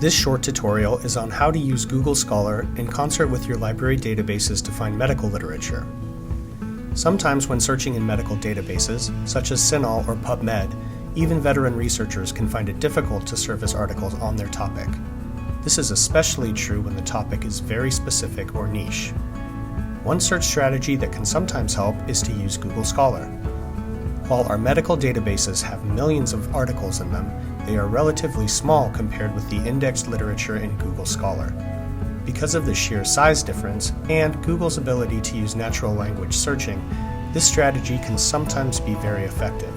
This short tutorial is on how to use Google Scholar in concert with your library databases to find medical literature. Sometimes when searching in medical databases, such as CINAHL or PubMed, even veteran researchers can find it difficult to surface articles on their topic. This is especially true when the topic is very specific or niche. One search strategy that can sometimes help is to use Google Scholar. While our medical databases have millions of articles in them, they are relatively small compared with the indexed literature in Google Scholar. Because of the sheer size difference and Google's ability to use natural language searching, this strategy can sometimes be very effective.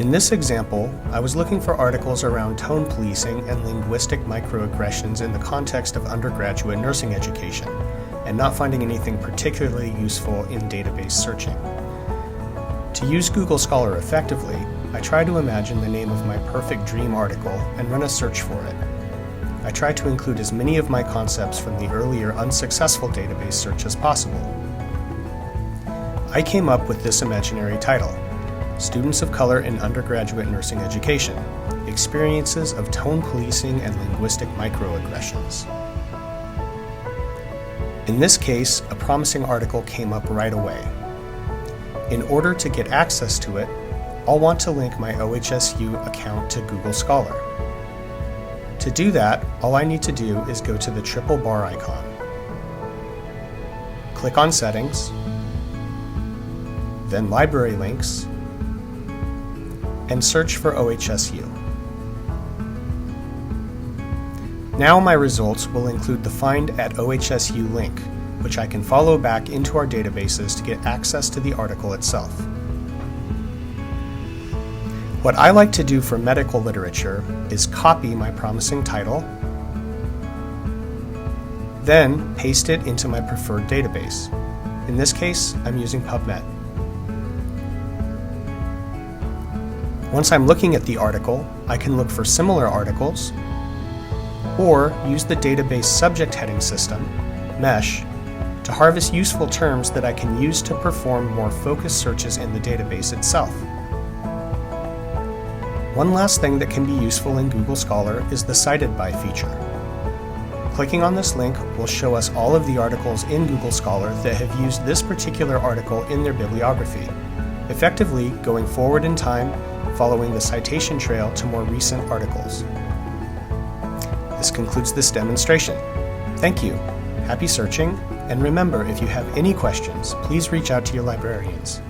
In this example, I was looking for articles around tone policing and linguistic microaggressions in the context of undergraduate nursing education, and not finding anything particularly useful in database searching. To use Google Scholar effectively, I try to imagine the name of my perfect dream article and run a search for it. I try to include as many of my concepts from the earlier unsuccessful database search as possible. I came up with this imaginary title: Students of Color in Undergraduate Nursing Education, Experiences of Tone Policing and Linguistic Microaggressions. In this case, a promising article came up right away. In order to get access to it, I'll want to link my OHSU account to Google Scholar. To do that, all I need to do is go to the triple bar icon. Click on Settings, then Library Links, and search for OHSU. Now my results will include the Find at OHSU link, which I can follow back into our databases to get access to the article itself. What I like to do for medical literature is copy my promising title, then paste it into my preferred database. In this case, I'm using PubMed. Once I'm looking at the article, I can look for similar articles, or use the database subject heading system, MESH, to harvest useful terms that I can use to perform more focused searches in the database itself. One last thing that can be useful in Google Scholar is the Cited By feature. Clicking on this link will show us all of the articles in Google Scholar that have used this particular article in their bibliography, effectively going forward in time, following the citation trail to more recent articles. This concludes this demonstration. Thank you. Happy searching, and remember, if you have any questions, please reach out to your librarians.